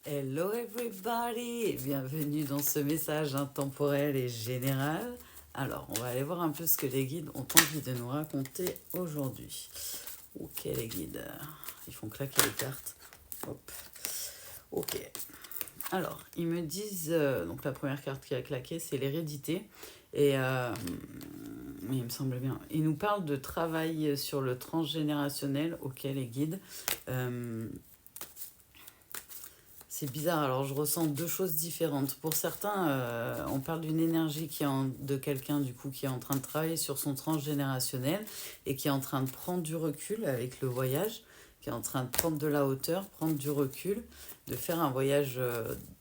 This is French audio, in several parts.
Hello everybody et bienvenue dans ce message intemporel et général. Alors, on va aller voir un peu ce que les guides ont envie de nous raconter aujourd'hui. Ok les guides, ils font claquer les cartes. Hop. Ok. Alors, ils me disent, donc la première carte qui a claqué, c'est l'hérédité. Et mais il me semble bien. Ils nous parlent de travail sur le transgénérationnel. Ok les guides. C'est bizarre, alors je ressens deux choses différentes. Pour certains, on parle d'une énergie de quelqu'un du coup qui est en train de travailler sur son transgénérationnel et qui est en train de prendre du recul avec le voyage, qui est en train de prendre de la hauteur, prendre du recul, de faire un voyage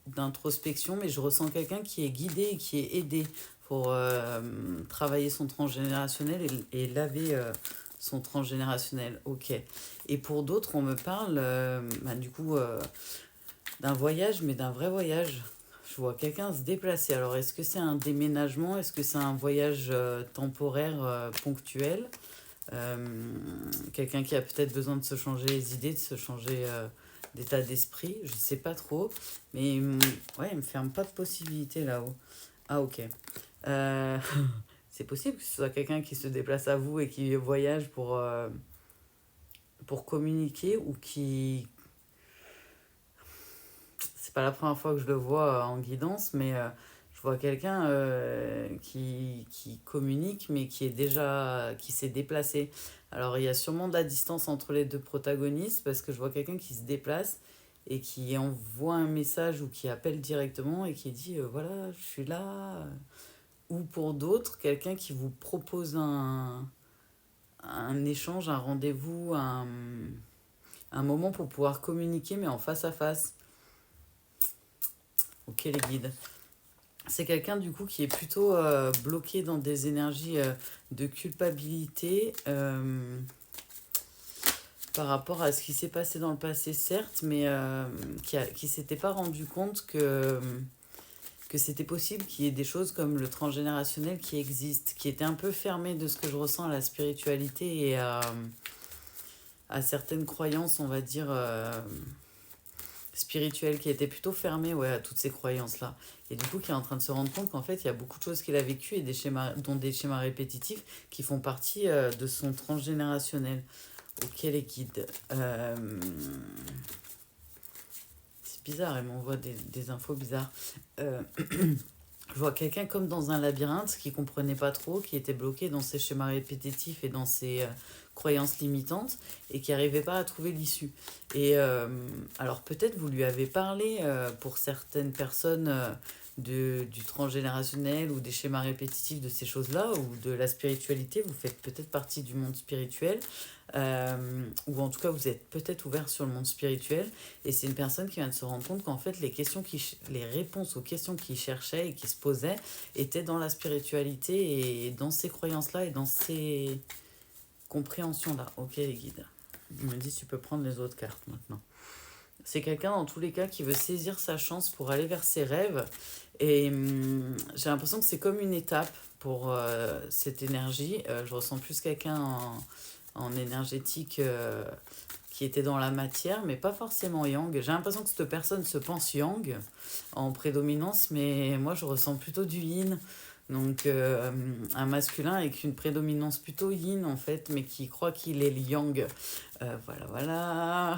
d'introspection, mais je ressens quelqu'un qui est guidé et qui est aidé pour travailler son transgénérationnel et laver son transgénérationnel. Ok. Et pour d'autres, on me parle du coup d'un voyage, mais d'un vrai voyage. Je vois quelqu'un se déplacer. Alors, est-ce que c'est un déménagement? Est-ce que c'est un voyage temporaire, ponctuel? Quelqu'un qui a peut-être besoin de se changer les idées, de se changer d'état d'esprit. Je ne sais pas trop. Mais ouais, il me ferme pas de possibilité là-haut. Ah, ok. Euh, c'est possible que ce soit quelqu'un qui se déplace à vous et qui voyage pour communiquer ou qui c'est pas la première fois que je le vois en guidance, mais je vois quelqu'un qui communique, mais qui s'est déplacé. Alors il y a sûrement de la distance entre les deux protagonistes, parce que je vois quelqu'un qui se déplace et qui envoie un message ou qui appelle directement et qui dit voilà, je suis là. Ou pour d'autres, quelqu'un qui vous propose un échange, un rendez-vous, un moment pour pouvoir communiquer, mais en face à face. Ok les guides. C'est quelqu'un du coup qui est plutôt bloqué dans des énergies de culpabilité par rapport à ce qui s'est passé dans le passé, certes, mais qui s'était pas rendu compte que c'était possible qu'il y ait des choses comme le transgénérationnel qui existent, qui était un peu fermé de ce que je ressens à la spiritualité et à certaines croyances, on va dire, spirituel qui était plutôt fermé ouais, à toutes ces croyances-là. Et du coup, qui est en train de se rendre compte qu'en fait, il y a beaucoup de choses qu'il a vécues et des schémas, dont des schémas répétitifs qui font partie de son transgénérationnel. Ok, les guides. C'est bizarre, elle m'envoie des infos bizarres. Euh, je vois quelqu'un comme dans un labyrinthe qui comprenait pas trop, qui était bloqué dans ses schémas répétitifs et dans ses croyances limitantes et qui n'arrivait pas à trouver l'issue. Et alors peut-être vous lui avez parlé pour certaines personnes du transgénérationnel ou des schémas répétitifs de ces choses-là ou de la spiritualité. Vous faites peut-être partie du monde spirituel ou en tout cas vous êtes peut-être ouvert sur le monde spirituel et c'est une personne qui vient de se rendre compte qu'en fait les réponses aux questions qu'il cherchait et qui se posaient étaient dans la spiritualité et dans ces croyances-là et dans ces compréhensions-là. Ok les guides. Il me dit tu peux prendre les autres cartes maintenant. C'est quelqu'un dans tous les cas qui veut saisir sa chance pour aller vers ses rêves et j'ai l'impression que c'est comme une étape pour cette énergie. Je ressens plus quelqu'un en énergétique qui était dans la matière, mais pas forcément yang. J'ai l'impression que cette personne se pense yang en prédominance, mais moi je ressens plutôt du yin. Donc un masculin avec une prédominance plutôt yin en fait, mais qui croit qu'il est le yang. Voilà, voilà.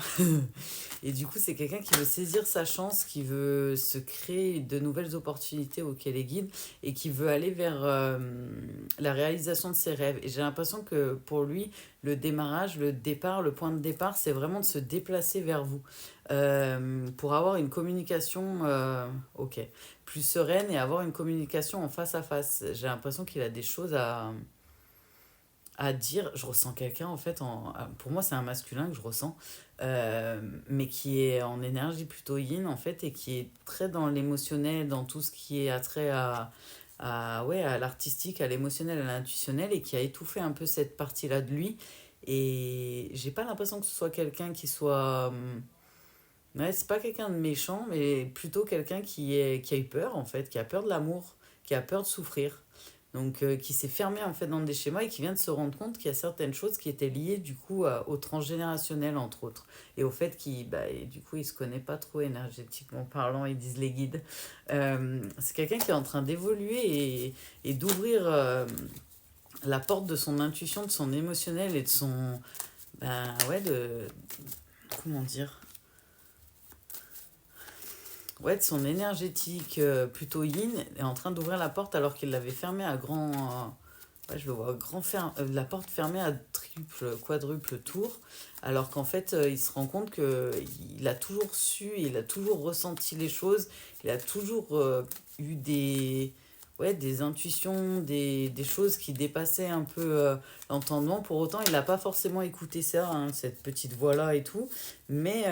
Et du coup, c'est quelqu'un qui veut saisir sa chance, qui veut se créer de nouvelles opportunités auxquelles les guide et qui veut aller vers la réalisation de ses rêves. Et j'ai l'impression que pour lui, le démarrage, le départ, le point de départ, c'est vraiment de se déplacer vers vous pour avoir une communication, ok, plus sereine et avoir une communication en face à face. J'ai l'impression qu'il a des choses à dire. Je ressens quelqu'un, en fait, pour moi, c'est un masculin que je ressens, mais qui est en énergie plutôt yin, en fait, et qui est très dans l'émotionnel, dans tout ce qui est attrait ouais, à l'artistique, à l'émotionnel, à l'intuitionnel, et qui a étouffé un peu cette partie-là de lui. Et j'ai pas l'impression que ce soit quelqu'un qui soit. Ouais, c'est pas quelqu'un de méchant, mais plutôt quelqu'un qui a eu peur, en fait, qui a peur de l'amour, qui a peur de souffrir. Donc, qui s'est fermé en fait dans des schémas et qui vient de se rendre compte qu'il y a certaines choses qui étaient liées du coup au transgénérationnel entre autres et au fait qu'il bah, et, du coup il se connaît pas trop énergétiquement parlant, ils disent les guides. C'est quelqu'un qui est en train d'évoluer et d'ouvrir la porte de son intuition, de son émotionnel et de son ben ouais de comment dire ouais, de son énergétique plutôt yin est en train d'ouvrir la porte alors qu'il l'avait fermée à grand. Ouais, je le vois, la porte fermée à triple, quadruple tour. Alors qu'en fait, il se rend compte qu'il a toujours su, il a toujours ressenti les choses, il a toujours eu ouais, des intuitions, des choses qui dépassaient un peu l'entendement. Pour autant, il n'a pas forcément écouté ça, hein, cette petite voix-là et tout, mais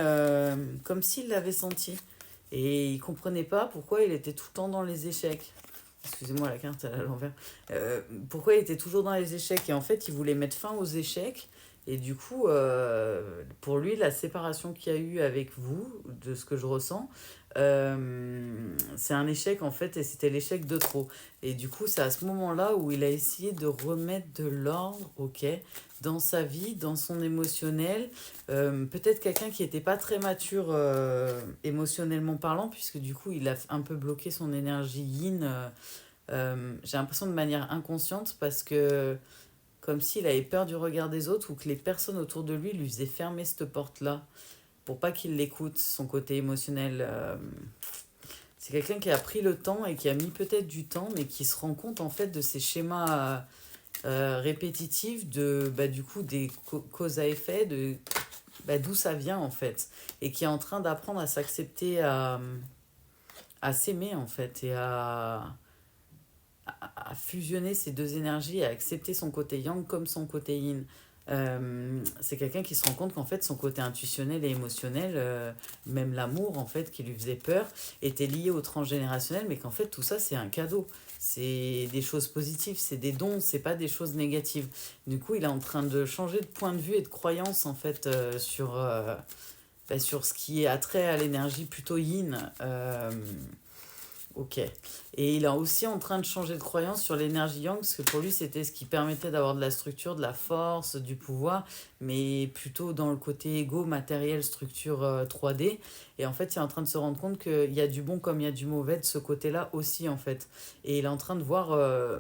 comme s'il l'avait senti. Et il comprenait pas pourquoi il était tout le temps dans les échecs. Excusez-moi, la carte elle est à l'envers. Pourquoi il était toujours dans les échecs. Et en fait, il voulait mettre fin aux échecs. Et du coup, pour lui, la séparation qu'il y a eu avec vous, de ce que je ressens, c'est un échec en fait, et c'était l'échec de trop. Et du coup, c'est à ce moment-là où il a essayé de remettre de l'ordre, ok, dans sa vie, dans son émotionnel. Peut-être quelqu'un qui n'était pas très mature émotionnellement parlant, puisque du coup, il a un peu bloqué son énergie yin. J'ai l'impression de manière inconsciente parce que comme s'il avait peur du regard des autres ou que les personnes autour de lui lui faisaient fermer cette porte-là pour pas qu'il l'écoute, son côté émotionnel. C'est quelqu'un qui a pris le temps et qui a mis peut-être du temps, mais qui se rend compte en fait de ces schémas répétitifs, de bah, du coup des causes à effet, de bah, d'où ça vient en fait, et qui est en train d'apprendre à s'accepter, à s'aimer en fait, et à fusionner ces deux énergies, à accepter son côté yang comme son côté yin. C'est quelqu'un qui se rend compte qu'en fait son côté intuitionnel et émotionnel, même l'amour en fait qui lui faisait peur, était lié au transgénérationnel, mais qu'en fait tout ça c'est un cadeau. C'est des choses positives, c'est des dons, c'est pas des choses négatives. Du coup, il est en train de changer de point de vue et de croyance en fait sur ce qui est attrait à l'énergie plutôt yin. Ok. Et il est aussi en train de changer de croyance sur l'énergie yang, parce que pour lui, c'était ce qui permettait d'avoir de la structure, de la force, du pouvoir, mais plutôt dans le côté égo, matériel, structure 3D. Et en fait, il est en train de se rendre compte qu'il y a du bon comme il y a du mauvais de ce côté-là aussi, en fait. Et il est en train de voir,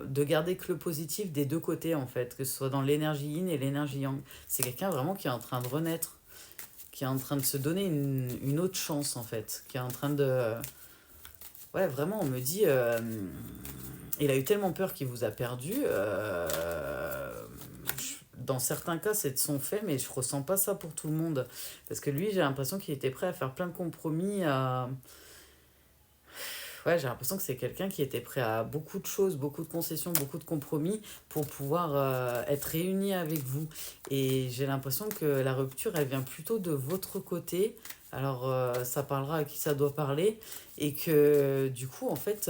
de garder que le positif des deux côtés, en fait, que ce soit dans l'énergie yin et l'énergie yang. C'est quelqu'un vraiment qui est en train de renaître, qui est en train de se donner une autre chance, en fait, qui est en train de ouais, vraiment, on me dit, il a eu tellement peur qu'il vous a perdu. Dans certains cas, c'est de son fait, mais je ressens pas ça pour tout le monde. Parce que lui, j'ai l'impression qu'il était prêt à faire plein de compromis. Ouais, j'ai l'impression que c'est quelqu'un qui était prêt à beaucoup de choses, beaucoup de concessions, beaucoup de compromis pour pouvoir être réuni avec vous. Et j'ai l'impression que la rupture, elle vient plutôt de votre côté. Alors, ça parlera à qui ça doit parler. Et que du coup, en fait,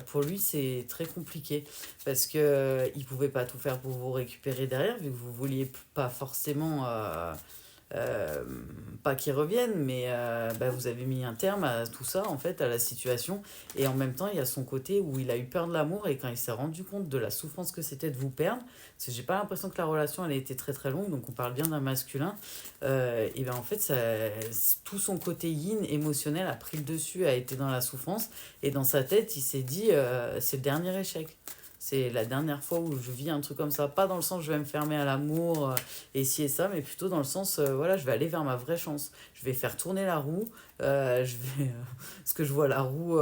pour lui, c'est très compliqué. Parce qu'il ne pouvait pas tout faire pour vous récupérer derrière, vu que vous ne vouliez pas forcément euh, pas qu'ils reviennent, mais bah, vous avez mis un terme à tout ça, en fait, à la situation. Et en même temps, il y a son côté où il a eu peur de l'amour et quand il s'est rendu compte de la souffrance que c'était de vous perdre, parce que j'ai pas l'impression que la relation, elle a été très très longue, donc on parle bien d'un masculin, et ben en fait, tout son côté yin émotionnel a pris le dessus, a été dans la souffrance, et dans sa tête, il s'est dit, c'est le dernier échec. C'est la dernière fois où je vis un truc comme ça. Pas dans le sens je vais me fermer à l'amour et ci et ça, mais plutôt dans le sens, voilà, je vais aller vers ma vraie chance. Je vais faire tourner la roue. Parce que je vois la roue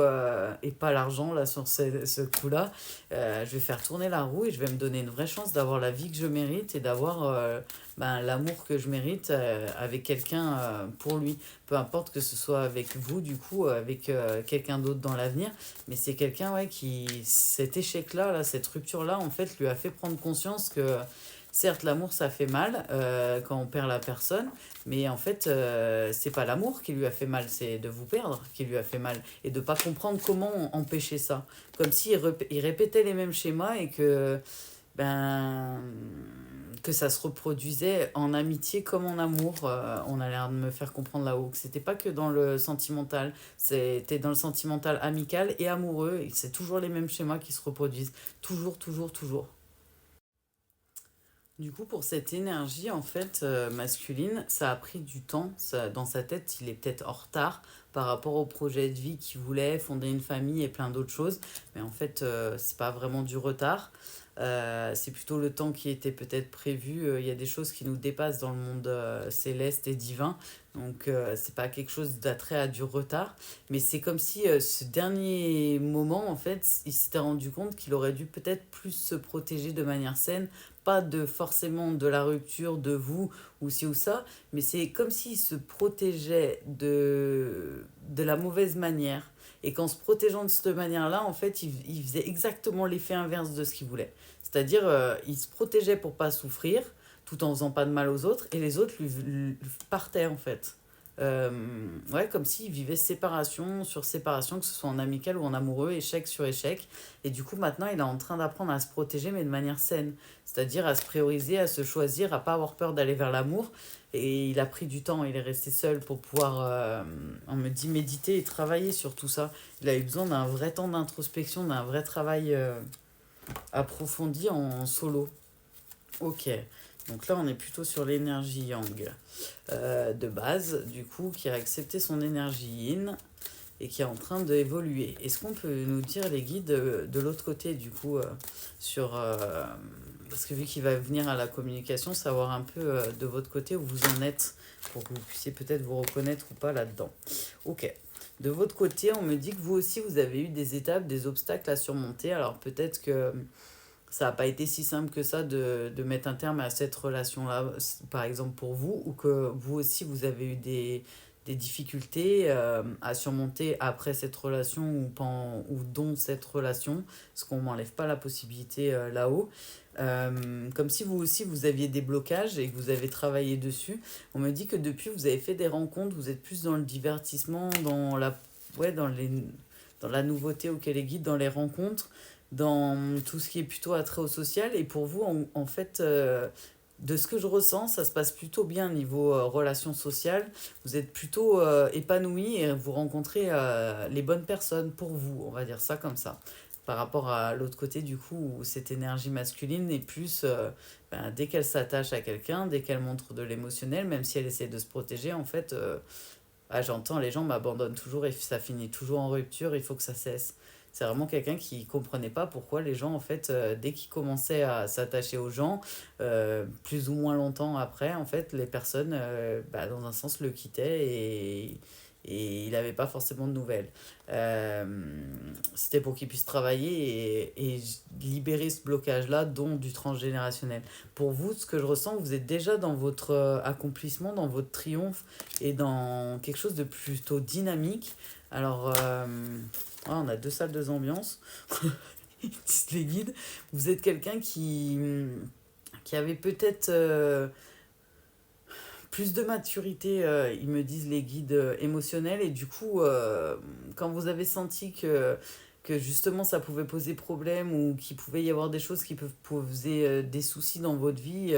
et pas l'argent là sur ce coup-là. Je vais faire tourner la roue et je vais me donner une vraie chance d'avoir la vie que je mérite et d'avoir ben, l'amour que je mérite avec quelqu'un pour lui. Peu importe que ce soit avec vous, du coup, avec quelqu'un d'autre dans l'avenir. Mais c'est quelqu'un ouais, qui, cet échec-là, là, cette rupture-là, en fait, lui a fait prendre conscience que, certes, l'amour, ça fait mal quand on perd la personne, mais en fait, c'est pas l'amour qui lui a fait mal, c'est de vous perdre qui lui a fait mal. Et de pas comprendre comment empêcher ça. Comme s'il il répétait les mêmes schémas et que, ben, que ça se reproduisait en amitié comme en amour. On a l'air de me faire comprendre là-haut que c'était pas que dans le sentimental, c'était dans le sentimental amical et amoureux. Et c'est toujours les mêmes schémas qui se reproduisent. Toujours, toujours, toujours. Du coup, pour cette énergie, en fait, masculine, ça a pris du temps. Dans sa tête, il est peut-être en retard par rapport au projet de vie qu'il voulait, fonder une famille et plein d'autres choses. Mais en fait, c'est pas vraiment du retard. C'est plutôt le temps qui était peut-être prévu. Il y a des choses qui nous dépassent dans le monde céleste et divin. Donc, c'est pas quelque chose d'attrait à du retard. Mais c'est comme si ce dernier moment, en fait, il s'était rendu compte qu'il aurait dû peut-être plus se protéger de manière saine, pas de forcément de la rupture de vous ou ci ou ça, mais c'est comme s'il se protégeait de la mauvaise manière. Et qu'en se protégeant de cette manière-là, en fait, il faisait exactement l'effet inverse de ce qu'il voulait. C'est-à-dire, il se protégeait pour pas souffrir, tout en faisant pas de mal aux autres, et les autres lui partaient, en fait. Euh, ouais, comme s'il vivait séparation sur séparation, que ce soit en amical ou en amoureux, échec sur échec. Et du coup, maintenant, il est en train d'apprendre à se protéger, mais de manière saine. C'est-à-dire à se prioriser, à se choisir, à pas avoir peur d'aller vers l'amour. Et il a pris du temps, il est resté seul pour pouvoir, on me dit, méditer et travailler sur tout ça. Il a eu besoin d'un vrai temps d'introspection, d'un vrai travail approfondi en solo. Ok, donc là on est plutôt sur l'énergie yang de base, du coup, qui a accepté son énergie yin et qui est en train d'évoluer. Est-ce qu'on peut nous dire les guides de l'autre côté, du coup, sur... parce que vu qu'il va venir à la communication, savoir un peu de votre côté où vous en êtes, pour que vous puissiez peut-être vous reconnaître ou pas là-dedans. Ok. De votre côté, on me dit que vous aussi, vous avez eu des étapes, des obstacles à surmonter. Alors peut-être que ça n'a pas été si simple que ça de mettre un terme à cette relation-là, par exemple pour vous, ou que vous aussi, vous avez eu des difficultés à surmonter après cette relation ou dont cette relation, parce qu'on ne m'enlève pas la possibilité là-haut. Comme si vous aussi, vous aviez des blocages et que vous avez travaillé dessus. On me dit que depuis, vous avez fait des rencontres, vous êtes plus dans le divertissement, ouais, dans la nouveauté auquel les guides, dans les rencontres, dans tout ce qui est plutôt attrait au social. Et pour vous, en fait, de ce que je ressens, ça se passe plutôt bien niveau relations sociales. Vous êtes plutôt épanoui et vous rencontrez les bonnes personnes pour vous, on va dire ça comme ça. Par rapport à l'autre côté, du coup, où cette énergie masculine est plus, dès qu'elle s'attache à quelqu'un, dès qu'elle montre de l'émotionnel, même si elle essaie de se protéger, en fait, j'entends les gens m'abandonnent toujours et ça finit toujours en rupture, il faut que ça cesse. C'est vraiment quelqu'un qui comprenait pas pourquoi les gens, en fait, dès qu'ils commençaient à s'attacher aux gens, plus ou moins longtemps après, en fait, les personnes, dans un sens, le quittaient et il n'avait pas forcément de nouvelles. Euh, C'était pour qu'il puisse travailler et libérer ce blocage-là, dont du transgénérationnel. Pour vous, ce que je ressens, vous êtes déjà dans votre accomplissement, dans votre triomphe et dans quelque chose de plutôt dynamique. Alors, on a deux salles, deux ambiances. Les guides. Vous êtes quelqu'un qui avait peut-être plus de maturité, ils me disent les guides émotionnels. Et du coup, quand vous avez senti que justement ça pouvait poser problème ou qu'il pouvait y avoir des choses qui peuvent poser des soucis dans votre vie,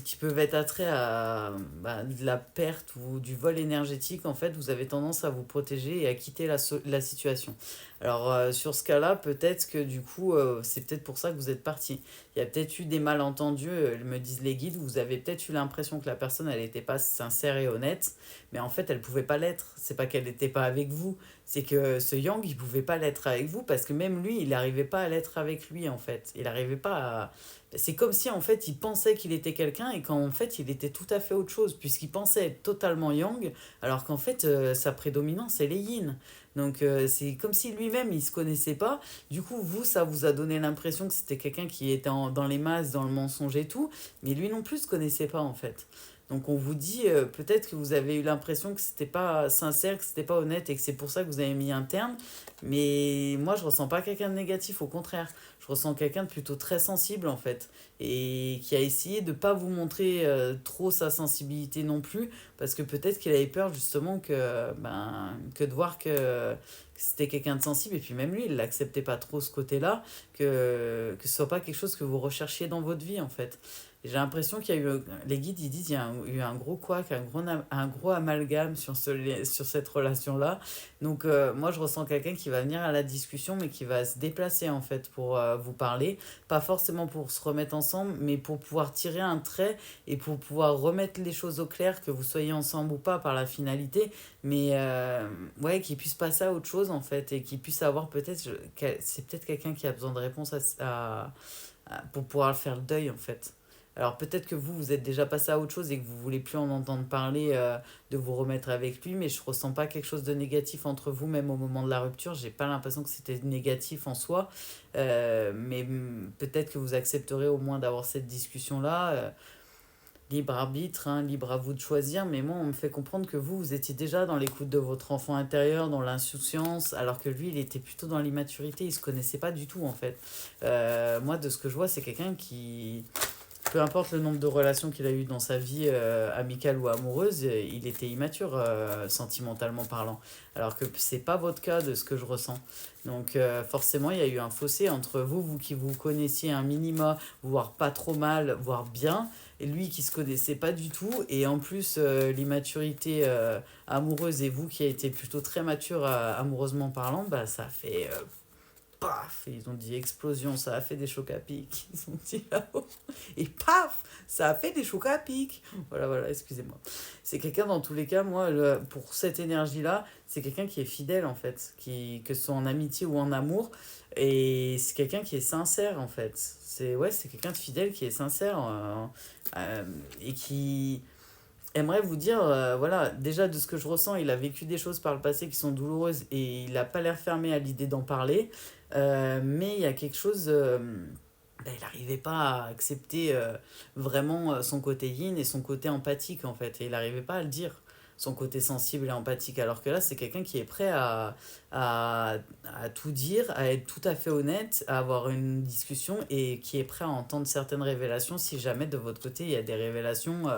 qui peuvent être attrait à de la perte ou du vol énergétique, en fait, vous avez tendance à vous protéger et à quitter la situation. Alors, sur ce cas-là, peut-être que du coup, c'est peut-être pour ça que vous êtes parti. Il y a peut-être eu des malentendus, me disent les guides, vous avez peut-être eu l'impression que la personne, elle n'était pas sincère et honnête, mais en fait, elle pouvait pas l'être. C'est pas qu'elle n'était pas avec vous, c'est que ce Yang, il pouvait pas l'être avec vous parce que même lui, il n'arrivait pas à l'être avec lui, en fait. Il n'arrivait pas à c'est comme si en fait il pensait qu'il était quelqu'un et qu'en fait il était tout à fait autre chose, puisqu'il pensait être totalement yang, alors qu'en fait sa prédominance elle est yin. Donc c'est comme si lui-même il se connaissait pas. Du coup, vous, ça vous a donné l'impression que c'était quelqu'un qui était dans les masses, dans le mensonge et tout, mais lui non plus se connaissait pas en fait. Donc on vous dit, peut-être que vous avez eu l'impression que c'était pas sincère, que c'était pas honnête et que c'est pour ça que vous avez mis un terme. Mais moi, je ressens pas quelqu'un de négatif, au contraire. Je ressens quelqu'un de plutôt très sensible en fait. Et qui a essayé de pas vous montrer trop sa sensibilité non plus. Parce que peut-être qu'il avait peur justement que de voir que c'était quelqu'un de sensible. Et puis même lui, il l'acceptait pas trop ce côté-là. Que ce soit pas quelque chose que vous recherchiez dans votre vie en fait. J'ai l'impression qu'il y a eu, les guides ils disent, il y a eu un gros couac, un gros amalgame sur cette relation-là. Donc moi je ressens quelqu'un qui va venir à la discussion mais qui va se déplacer en fait pour vous parler. Pas forcément pour se remettre ensemble mais pour pouvoir tirer un trait et pour pouvoir remettre les choses au clair, que vous soyez ensemble ou pas par la finalité. Mais ouais, qu'il puisse passer à autre chose en fait et qu'il puisse avoir peut-être, c'est peut-être quelqu'un qui a besoin de réponse pour pouvoir faire le deuil en fait. Alors peut-être que vous êtes déjà passé à autre chose et que vous voulez plus en entendre parler, de vous remettre avec lui, mais je ressens pas quelque chose de négatif entre vous, même au moment de la rupture. J'ai pas l'impression que c'était négatif en soi, mais peut-être que vous accepterez au moins d'avoir cette discussion-là. Libre arbitre, hein, libre à vous de choisir, mais moi on me fait comprendre que vous étiez déjà dans l'écoute de votre enfant intérieur, dans l'insouciance, alors que lui il était plutôt dans l'immaturité, il se connaissait pas du tout en fait. Moi de ce que je vois c'est quelqu'un qui peu importe le nombre de relations qu'il a eues dans sa vie, amicale ou amoureuse, il était immature, sentimentalement parlant. Alors que c'est pas votre cas de ce que je ressens. Donc forcément, il y a eu un fossé entre vous qui vous connaissiez un minima, voire pas trop mal, voire bien, et lui qui se connaissait pas du tout. Et en plus, l'immaturité amoureuse et vous qui a été plutôt très mature amoureusement parlant, bah ça fait paf, ils ont dit explosion, ça a fait des chocs à pic. Ils ont dit là-haut. Et paf, ça a fait des chocs à pic. Voilà, voilà, excusez-moi. C'est quelqu'un, dans tous les cas, moi, pour cette énergie-là, c'est quelqu'un qui est fidèle, en fait. Que ce soit en amitié ou en amour. Et c'est quelqu'un qui est sincère, en fait. C'est quelqu'un de fidèle qui est sincère et qui aimerait vous dire, voilà, déjà de ce que je ressens, il a vécu des choses par le passé qui sont douloureuses et il n'a pas l'air fermé à l'idée d'en parler. Mais il y a quelque chose, il n'arrivait pas à accepter vraiment son côté yin et son côté empathique en fait. Et il n'arrivait pas à le dire, son côté sensible et empathique. Alors que là, c'est quelqu'un qui est prêt à, à tout dire, à être tout à fait honnête, à avoir une discussion et qui est prêt à entendre certaines révélations si jamais de votre côté il y a des révélations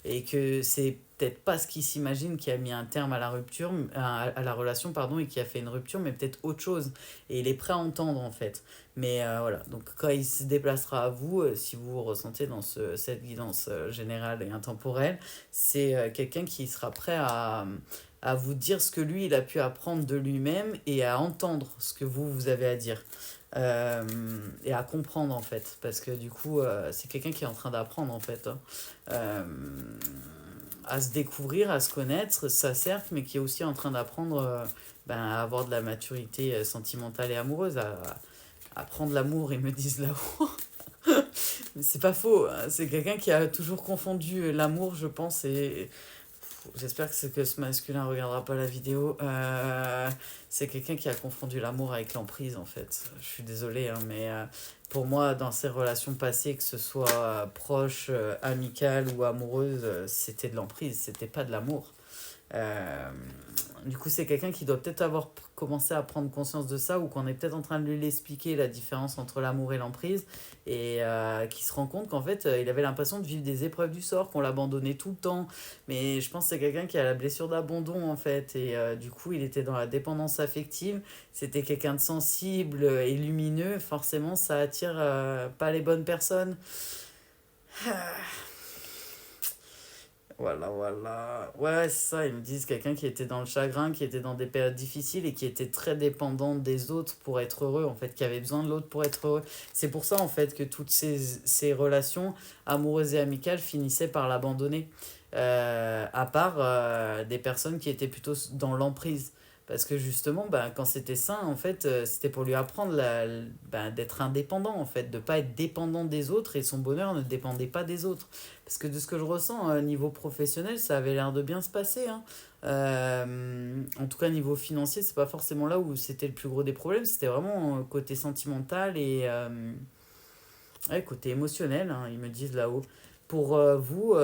et que c'est peut-être pas ce qu'il s'imagine qui a mis un terme à la rupture, à la relation, pardon, et qui a fait une rupture, mais peut-être autre chose. Et il est prêt à entendre en fait. Mais voilà, donc quand il se déplacera à vous, si vous vous ressentez dans cette guidance générale et intemporelle, c'est quelqu'un qui sera prêt à vous dire ce que lui, il a pu apprendre de lui-même et à entendre ce que vous avez à dire. Euh, et à comprendre en fait, parce que du coup, c'est quelqu'un qui est en train d'apprendre en fait. Hein. Euh, à se découvrir, à se connaître, ça certes, mais qui est aussi en train d'apprendre à avoir de la maturité sentimentale et amoureuse, à prendre l'amour, ils me disent là-haut. Mais c'est pas faux, hein. C'est quelqu'un qui a toujours confondu l'amour, je pense, et j'espère que ce masculin regardera pas la vidéo. C'est quelqu'un qui a confondu l'amour avec l'emprise, en fait. Je suis désolée, hein, mais pour moi, dans ses relations passées, que ce soit proche, amicale ou amoureuse, c'était de l'emprise, c'était pas de l'amour. Euh, du coup, c'est quelqu'un qui doit peut-être avoir commencé à prendre conscience de ça ou qu'on est peut-être en train de lui expliquer la différence entre l'amour et l'emprise et qui se rend compte qu'en fait, il avait l'impression de vivre des épreuves du sort, qu'on l'abandonnait tout le temps. Mais je pense que c'est quelqu'un qui a la blessure d'abandon en fait et du coup, il était dans la dépendance affective. C'était quelqu'un de sensible et lumineux. Forcément, ça attire pas les bonnes personnes. Voilà, voilà. Ouais, c'est ça, ils me disent quelqu'un qui était dans le chagrin, qui était dans des périodes difficiles et qui était très dépendant des autres pour être heureux, en fait, qui avait besoin de l'autre pour être heureux. C'est pour ça, en fait, que toutes ces relations amoureuses et amicales finissaient par l'abandonner. À part des personnes qui étaient plutôt dans l'emprise. Parce que justement, quand c'était sain, en fait, c'était pour lui apprendre d'être indépendant, en fait, de pas être dépendant des autres et son bonheur ne dépendait pas des autres. Parce que de ce que je ressens, niveau professionnel, ça avait l'air de bien se passer. Hein. En tout cas, niveau financier, c'est pas forcément là où c'était le plus gros des problèmes. C'était vraiment côté sentimental et ouais, côté émotionnel, hein, ils me disent là-haut. Pour vous,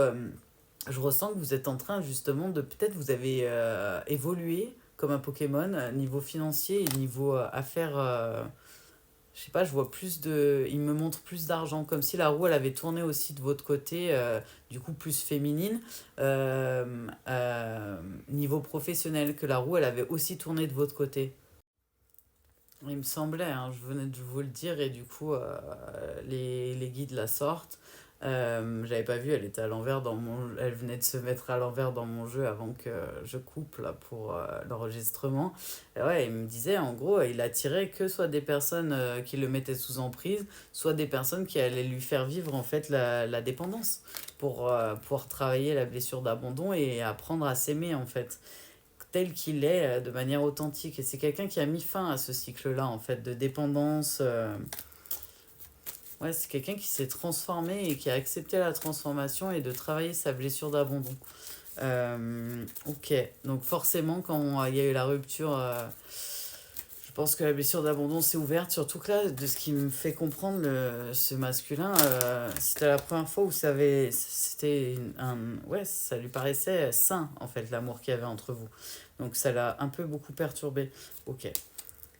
je ressens que vous êtes en train justement de peut-être vous avez évolué comme un Pokémon niveau financier et niveau affaires. Je sais pas, je vois plus de. Il me montre plus d'argent, comme si la roue elle avait tourné aussi de votre côté, du coup plus féminine. Niveau professionnel, que la roue elle avait aussi tourné de votre côté. Il me semblait, hein, je venais de vous le dire, et du coup, les guides la sortent. J'avais pas vu, elle était à l'envers dans mon... Elle venait de se mettre à l'envers dans mon jeu avant que je coupe là, pour l'enregistrement. Et ouais, il me disait, en gros, il attirait que soit des personnes qui le mettaient sous emprise, soit des personnes qui allaient lui faire vivre en fait la dépendance pour pouvoir travailler la blessure d'abandon et apprendre à s'aimer en fait tel qu'il est de manière authentique. Et c'est quelqu'un qui a mis fin à ce cycle-là, en fait, de dépendance. Ouais, c'est quelqu'un qui s'est transformé et qui a accepté la transformation et de travailler sa blessure d'abandon. Ok, donc forcément, quand il y a eu la rupture, je pense que la blessure d'abandon s'est ouverte. Surtout que là, de ce qui me fait comprendre ce masculin, c'était la première fois où ça avait, c'était ouais, ça lui paraissait sain, en fait, l'amour qu'il y avait entre vous. Donc ça l'a un peu beaucoup perturbé. Ok.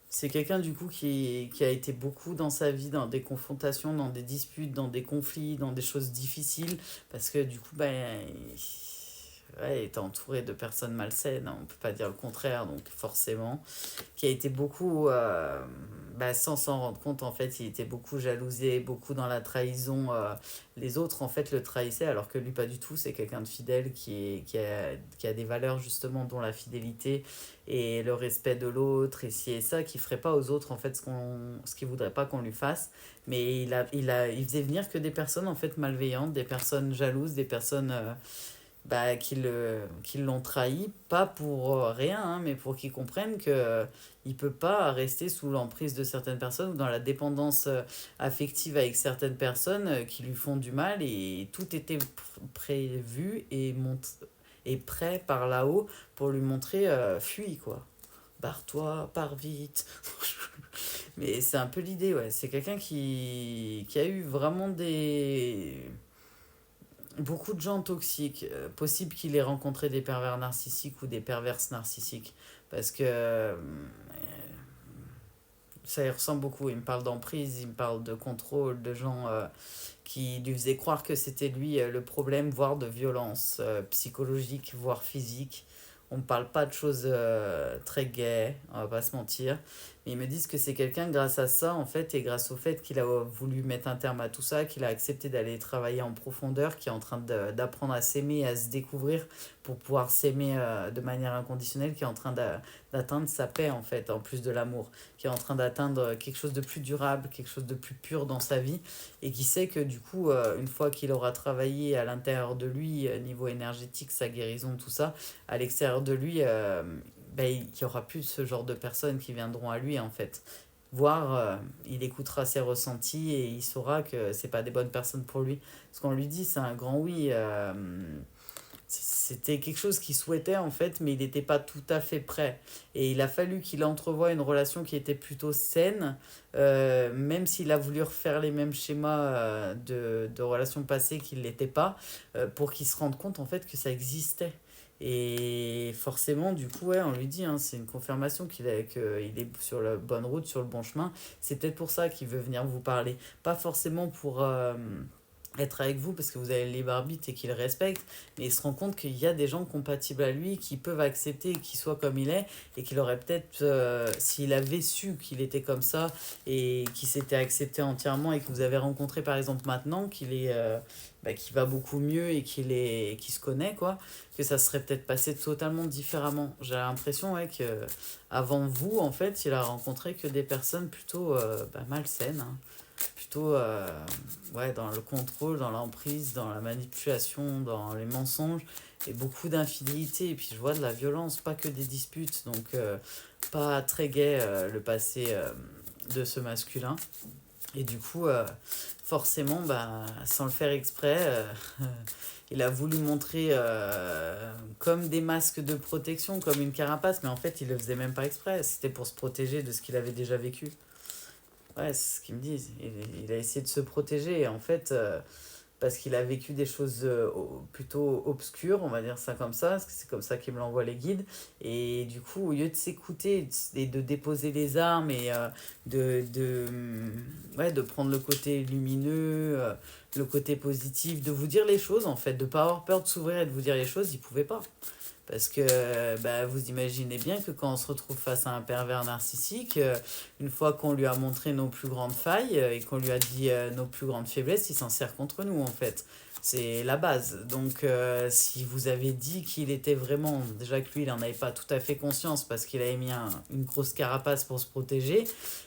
C'est quelqu'un du coup qui a été beaucoup dans sa vie, dans des confrontations, dans des disputes, dans des conflits, dans des choses difficiles, parce que du coup, ben, ouais, il était entouré de personnes malsaines, on peut pas dire le contraire, donc forcément, qui a été beaucoup, bah, sans s'en rendre compte, en fait, il était beaucoup jalousé, beaucoup dans la trahison. Les autres, en fait, le trahissaient, alors que lui, pas du tout. C'est quelqu'un de fidèle qui a des valeurs, justement, dont la fidélité et le respect de l'autre, et ci et ça, qui ferait pas aux autres, en fait, ce qu'il voudrait pas qu'on lui fasse. Mais il faisait venir que des personnes, en fait, malveillantes, des personnes jalouses, des personnes bah, qui l'ont trahi, pas pour rien, hein, mais pour qu'ils comprennent que il peut pas rester sous l'emprise de certaines personnes ou dans la dépendance affective avec certaines personnes qui lui font du mal, et tout était prévu et prêt par là-haut pour lui montrer fuis quoi. Barre-toi, pars vite. Mais c'est un peu l'idée, ouais. C'est quelqu'un qui a eu vraiment beaucoup de gens toxiques. Possible qu'il ait rencontré des pervers narcissiques ou des perverses narcissiques. Parce que ça y ressemble beaucoup. Il me parle d'emprise, il me parle de contrôle, de gens qui lui faisaient croire que c'était lui le problème, voire de violence psychologique, voire physique. On ne parle pas de choses très gaies, on va pas se mentir. Mais ils me disent que c'est quelqu'un, grâce à ça, en fait, et grâce au fait qu'il a voulu mettre un terme à tout ça, qu'il a accepté d'aller travailler en profondeur, qui est en train d'apprendre à s'aimer et à se découvrir pour pouvoir s'aimer de manière inconditionnelle, qui est en train d'atteindre sa paix, en fait, en plus de l'amour, qui est en train d'atteindre quelque chose de plus durable, quelque chose de plus pur dans sa vie, et qui sait que du coup, une fois qu'il aura travaillé à l'intérieur de lui, niveau énergétique, sa guérison, tout ça, à l'extérieur de lui, ben, il n'y aura plus ce genre de personnes qui viendront à lui en fait. Voire il écoutera ses ressentis et il saura que c'est pas des bonnes personnes pour lui. Ce qu'on lui dit, c'est un grand oui. C'était quelque chose qu'il souhaitait en fait, mais il n'était pas tout à fait prêt. Et il a fallu qu'il entrevoie une relation qui était plutôt saine, même s'il a voulu refaire les mêmes schémas de relations passées qui ne l'étaient pas, pour qu'il se rende compte en fait que ça existait. Et forcément, du coup, ouais, on lui dit, hein, c'est une confirmation qu'il est sur la bonne route, sur le bon chemin. C'est peut-être pour ça qu'il veut venir vous parler. Pas forcément pour être avec vous parce que vous avez le libre arbitre et qu'il respecte, mais il se rend compte qu'il y a des gens compatibles à lui qui peuvent accepter qu'il soit comme il est, et qu'il aurait peut-être, s'il avait su qu'il était comme ça et qu'il s'était accepté entièrement, et que vous avez rencontré par exemple maintenant qu'il est bah, qu'il va beaucoup mieux et qu'il se connaît quoi, que ça serait peut-être passé totalement différemment. J'ai l'impression ouais, que avant vous en fait il a rencontré que des personnes plutôt bah, malsaines, hein, plutôt ouais, dans le contrôle, dans l'emprise, dans la manipulation, dans les mensonges, et beaucoup d'infidélité. Et puis je vois de la violence, pas que des disputes, donc pas très gai le passé de ce masculin. Et du coup, forcément, bah, sans le faire exprès, il a voulu montrer comme des masques de protection, comme une carapace, mais en fait, il le faisait même pas exprès. C'était pour se protéger de ce qu'il avait déjà vécu. Ouais, c'est ce qu'ils me disent. Il a essayé de se protéger. Et en fait, parce qu'il a vécu des choses plutôt obscures, on va dire ça comme ça, parce que c'est comme ça qu'il me l'envoie les guides. Et du coup, au lieu de s'écouter et de déposer les armes et ouais, de prendre le côté lumineux, le côté positif, de vous dire les choses en fait, de pas avoir peur de s'ouvrir et de vous dire les choses, il pouvait pas. Parce que bah, vous imaginez bien que quand on se retrouve face à un pervers narcissique, une fois qu'on lui a montré nos plus grandes failles et qu'on lui a dit nos plus grandes faiblesses, il s'en sert contre nous en fait. C'est la base. Donc si vous avez dit qu'il était vraiment, déjà que lui il n'en avait pas tout à fait conscience parce qu'il avait mis une grosse carapace pour se protéger,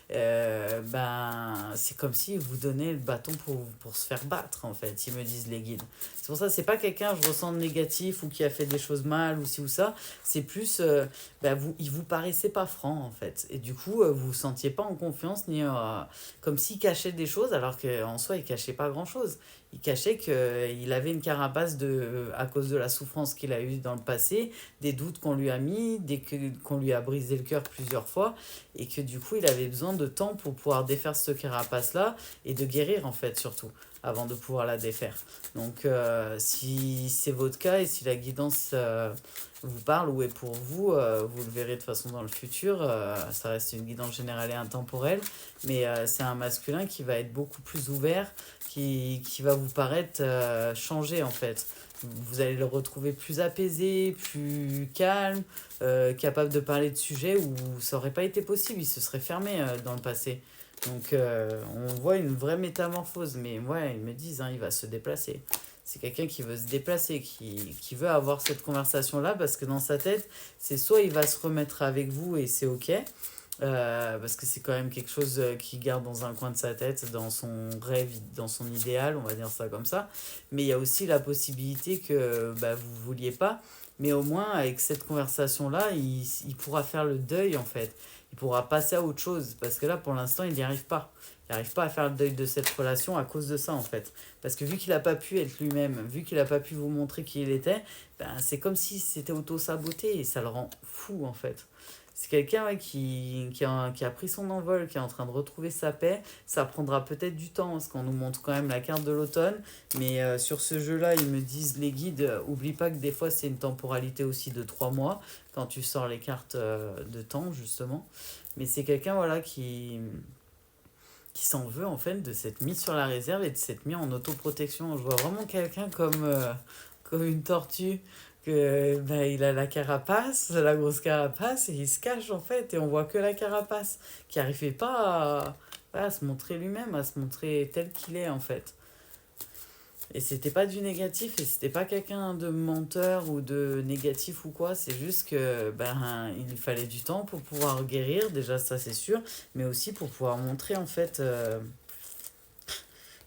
ben c'est comme si vous donnez le bâton pour se faire battre en fait, ils me disent les guides. C'est pour ça, c'est pas quelqu'un, je ressens de négatif ou qui a fait des choses mal ou ci ou ça. C'est plus, bah, il vous paraissait pas franc en fait. Et du coup, vous vous sentiez pas en confiance, ni comme s'il cachait des choses, alors qu'en soi, il cachait pas grand-chose. Il cachait qu'il avait une carapace à cause de la souffrance qu'il a eue dans le passé, des doutes qu'on lui a mis, qu'on lui a brisé le cœur plusieurs fois, et que du coup, il avait besoin de temps pour pouvoir défaire ce carapace-là et de guérir en fait surtout, avant de pouvoir la défaire. Donc, si c'est votre cas et si la guidance vous parle ou est pour vous, vous le verrez de toute façon dans le futur. Ça reste une guidance générale et intemporelle, mais c'est un masculin qui va être beaucoup plus ouvert, qui va vous paraître changé en fait. Vous allez le retrouver plus apaisé, plus calme, capable de parler de sujets où ça n'aurait pas été possible, il se serait fermé dans le passé. Donc on voit une vraie métamorphose, mais ouais, ils me disent, hein, il va se déplacer. C'est quelqu'un qui veut se déplacer, qui veut avoir cette conversation-là, parce que dans sa tête, c'est soit il va se remettre avec vous et c'est ok, parce que c'est quand même quelque chose qu'il garde dans un coin de sa tête, dans son rêve, dans son idéal, on va dire ça comme ça. Mais il y a aussi la possibilité que bah, vous ne vouliez pas, mais au moins avec cette conversation-là, il pourra faire le deuil en fait. Il pourra passer à autre chose, parce que là, pour l'instant, il n'y arrive pas. Il n'arrive pas à faire le deuil de cette relation à cause de ça, en fait. Parce que vu qu'il n'a pas pu être lui-même, vu qu'il n'a pas pu vous montrer qui il était, ben, c'est comme si c'était auto-saboté et ça le rend fou, en fait. C'est quelqu'un ouais, qui a pris son envol, qui est en train de retrouver sa paix. Ça prendra peut-être du temps, parce qu'on nous montre quand même la carte de l'automne. Mais sur ce jeu-là, ils me disent, les guides, oublie pas que des fois, c'est une temporalité aussi de 3 mois, quand tu sors les cartes de temps, justement. Mais c'est quelqu'un voilà, qui s'en veut, en fait, de s'être mis sur la réserve et de s'être mis en autoprotection. Je vois vraiment quelqu'un comme une tortue que ben, il a la carapace, la grosse carapace, et il se cache en fait, et on voit que la carapace, qui n'arrivait pas à se montrer lui-même, à se montrer tel qu'il est en fait. Et c'était pas du négatif, et c'était pas quelqu'un de menteur ou de négatif ou quoi, c'est juste que ben il lui fallait du temps pour pouvoir guérir, déjà ça c'est sûr, mais aussi pour pouvoir montrer en fait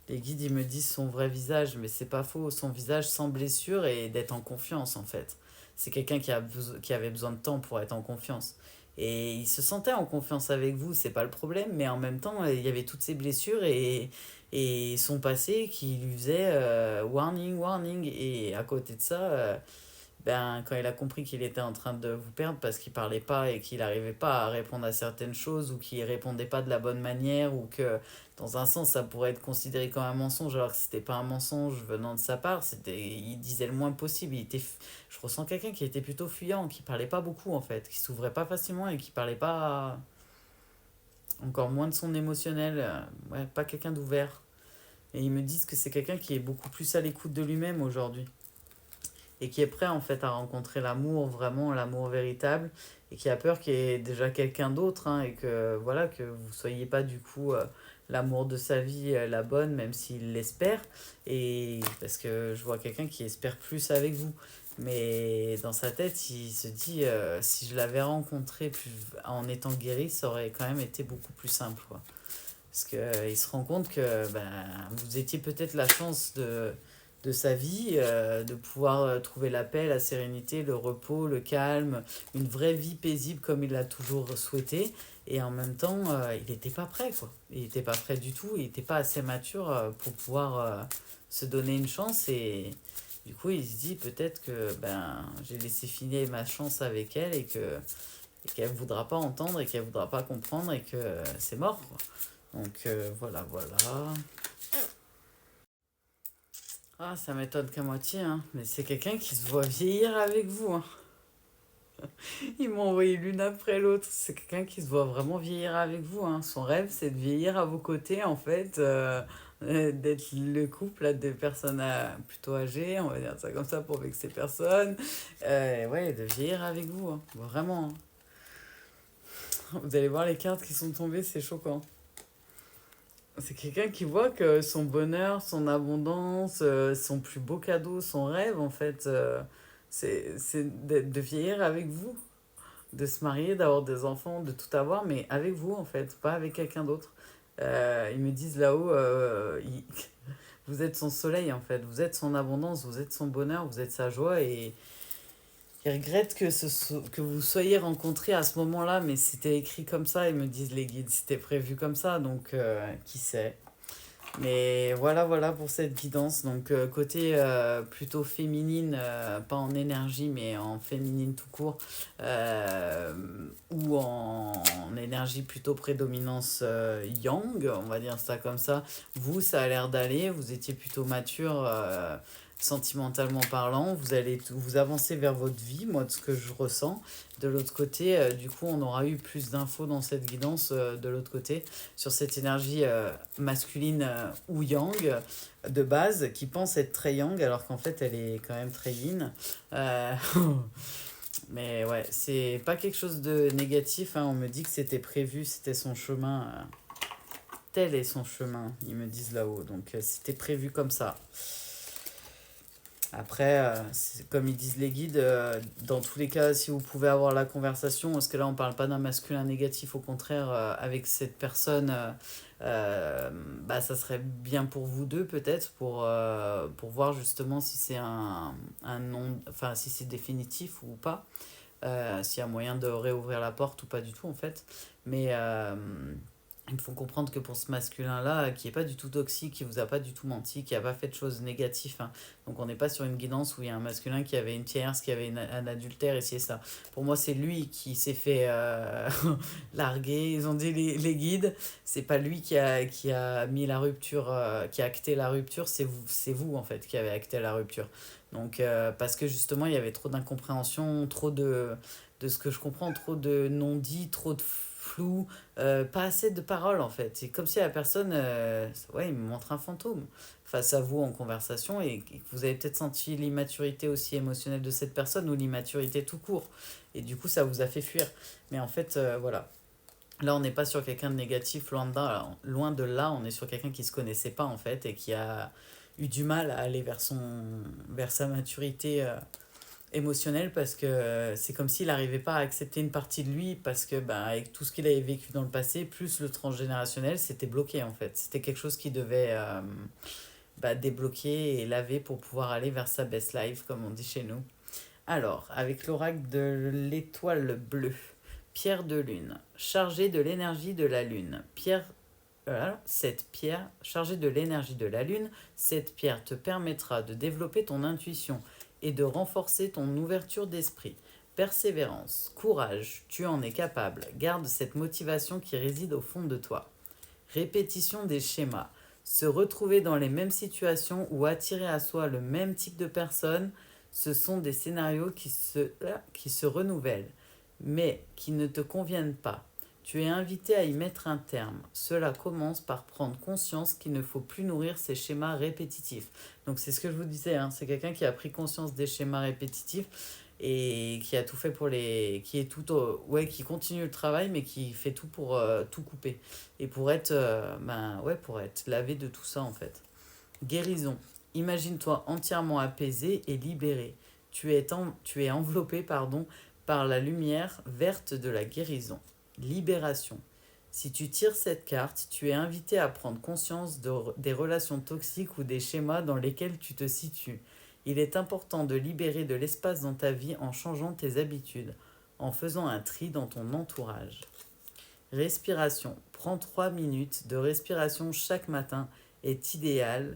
les guides, ils me disent son vrai visage, mais c'est pas faux. Son visage sans blessure et d'être en confiance, en fait. C'est quelqu'un qui avait besoin de temps pour être en confiance. Et il se sentait en confiance avec vous, c'est pas le problème, mais en même temps, il y avait toutes ces blessures et son passé qui lui faisait warning, warning. Et à côté de ça, ben, quand il a compris qu'il était en train de vous perdre parce qu'il parlait pas et qu'il n'arrivait pas à répondre à certaines choses ou qu'il répondait pas de la bonne manière ou que dans un sens ça pourrait être considéré comme un mensonge alors que c'était pas un mensonge venant de sa part, il disait le moins possible. Je ressens quelqu'un qui était plutôt fuyant, qui parlait pas beaucoup en fait, qui s'ouvrait pas facilement et qui parlait pas encore moins de son émotionnel, ouais, pas quelqu'un d'ouvert. Et ils me disent que c'est quelqu'un qui est beaucoup plus à l'écoute de lui-même aujourd'hui et qui est prêt en fait à rencontrer l'amour, vraiment l'amour véritable, et qui a peur qu'il y ait déjà quelqu'un d'autre, hein, et que voilà, que vous soyez pas du coup l'amour de sa vie, la bonne, même s'il l'espère, et parce que je vois quelqu'un qui espère plus avec vous. Mais dans sa tête, il se dit, si je l'avais rencontré en étant guéri, ça aurait quand même été beaucoup plus simple, quoi. Parce qu'il se rend compte que ben, vous étiez peut-être la chance de sa vie, de pouvoir trouver la paix, la sérénité, le repos, le calme, une vraie vie paisible comme il l'a toujours souhaité. Et en même temps, il n'était pas prêt, quoi. Il n'était pas prêt du tout, il n'était pas assez mature pour pouvoir se donner une chance. Et du coup, il se dit peut-être que ben, j'ai laissé filer ma chance avec elle et qu'elle ne voudra pas entendre et qu'elle ne voudra pas comprendre et que c'est mort, quoi. Donc voilà, voilà. Ah, ça m'étonne qu'à moitié, hein. Mais c'est quelqu'un qui se voit vieillir avec vous, hein. Ils m'ont envoyé l'une après l'autre. C'est quelqu'un qui se voit vraiment vieillir avec vous, hein. Son rêve, c'est de vieillir à vos côtés, en fait. D'être le couple là, de personnes plutôt âgées, on va dire ça comme ça pour vexer personne. Ouais, de vieillir avec vous, hein. Vraiment, hein. Vous allez voir les cartes qui sont tombées, c'est choquant. C'est quelqu'un qui voit que son bonheur, son abondance, son plus beau cadeau, son rêve, en fait, c'est de vieillir avec vous, de se marier, d'avoir des enfants, de tout avoir, mais avec vous, en fait, pas avec quelqu'un d'autre. Ils me disent là-haut, vous êtes son soleil, en fait, vous êtes son abondance, vous êtes son bonheur, vous êtes sa joie, et ils regrettent que vous soyez rencontrés à ce moment-là, mais c'était écrit comme ça, ils me disent les guides, c'était prévu comme ça, donc qui sait. Mais voilà, voilà pour cette guidance. Donc, côté plutôt féminine, pas en énergie, mais en féminine tout court, euh, ou en énergie plutôt prédominance yang, on va dire ça comme ça. Vous, ça a l'air d'aller, vous étiez plutôt mature. Sentimentalement parlant, vous allez vous avancer vers votre vie, moi de ce que je ressens. De l'autre côté, du coup, on aura eu plus d'infos dans cette guidance de l'autre côté sur cette énergie masculine ou yang de base qui pense être très yang alors qu'en fait elle est quand même très yin. Euh, mais ouais, c'est pas quelque chose de négatif, hein. On me dit que c'était prévu, c'était son chemin. Tel est son chemin, ils me disent là-haut. Donc c'était prévu comme ça. Après, comme ils disent les guides, dans tous les cas, si vous pouvez avoir la conversation, parce que là, on parle pas d'un masculin négatif, au contraire, avec cette personne, bah, ça serait bien pour vous deux, peut-être, pour voir justement si c'est un non, enfin, si c'est définitif ou pas, s'il y a moyen de réouvrir la porte ou pas du tout, en fait. Mais il faut comprendre que pour ce masculin-là, qui est pas du tout toxique, qui vous a pas du tout menti, qui a pas fait de choses négatives, hein. Donc on n'est pas sur une guidance où il y a un masculin qui avait une tierce, qui avait un adultère, et c'est ça. Pour moi, c'est lui qui s'est fait larguer. Ils ont dit les guides, c'est pas lui qui a mis la rupture, qui a acté la rupture, c'est vous en fait qui avez acté la rupture. Donc parce que justement, il y avait trop d'incompréhension, trop de ce que je comprends, trop de non-dits, trop de flou, pas assez de paroles en fait. C'est comme si la personne, ouais, il me montre un fantôme face à vous en conversation et que vous avez peut-être senti l'immaturité aussi émotionnelle de cette personne ou l'immaturité tout court. Et du coup, ça vous a fait fuir. Mais en fait, voilà. Là, on n'est pas sur quelqu'un de négatif, loin de là, on est sur quelqu'un qui se connaissait pas en fait et qui a eu du mal à aller vers sa maturité émotionnel parce que c'est comme s'il n'arrivait pas à accepter une partie de lui parce que bah, avec tout ce qu'il avait vécu dans le passé, plus le transgénérationnel, c'était bloqué en fait. C'était quelque chose qui devait bah, débloquer et laver pour pouvoir aller vers sa best life, comme on dit chez nous. Alors, avec l'oracle de l'étoile bleue, pierre de lune, chargée de l'énergie de la lune, cette pierre chargée de l'énergie de la lune, cette pierre te permettra de développer ton intuition et de renforcer ton ouverture d'esprit. Persévérance, courage, tu en es capable. Garde cette motivation qui réside au fond de toi. Répétition des schémas. Se retrouver dans les mêmes situations ou attirer à soi le même type de personnes, ce sont des scénarios qui se renouvellent, mais qui ne te conviennent pas. Tu es invité à y mettre un terme. Cela commence par prendre conscience qu'il ne faut plus nourrir ces schémas répétitifs. Donc c'est ce que je vous disais, hein, c'est quelqu'un qui a pris conscience des schémas répétitifs et qui a tout fait pour qui est tout ouais, qui continue le travail mais qui fait tout pour tout couper et pour être ben ouais, pour être lavé de tout ça en fait. Guérison. Imagine-toi entièrement apaisé et libéré. Tu es enveloppé par la lumière verte de la guérison. Libération. Si tu tires cette carte, tu es invité à prendre conscience des relations toxiques ou des schémas dans lesquels tu te situes. Il est important de libérer de l'espace dans ta vie en changeant tes habitudes, en faisant un tri dans ton entourage. Respiration. Prends 3 minutes de respiration chaque matin est idéal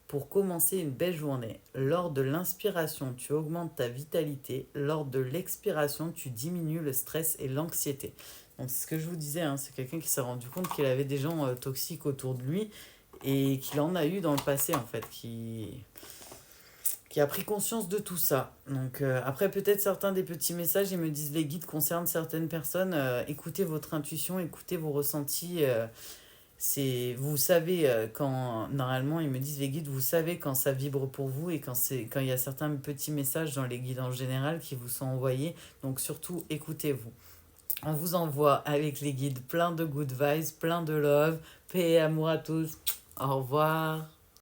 pour commencer une belle journée. Lors de l'inspiration, tu augmentes ta vitalité. Lors de l'expiration, tu diminues le stress et l'anxiété. Donc c'est ce que je vous disais, hein, c'est quelqu'un qui s'est rendu compte qu'il avait des gens toxiques autour de lui et qu'il en a eu dans le passé, en fait, qui a pris conscience de tout ça. Donc après, peut-être certains des petits messages, ils me disent les guides concernent certaines personnes. Écoutez votre intuition, écoutez vos ressentis. Vous savez quand, normalement, ils me disent les guides, vous savez quand ça vibre pour vous et quand il y a certains petits messages dans les guides en général qui vous sont envoyés. Donc surtout, écoutez-vous. On vous envoie avec les guides plein de good vibes, plein de love, paix et amour à tous. Au revoir.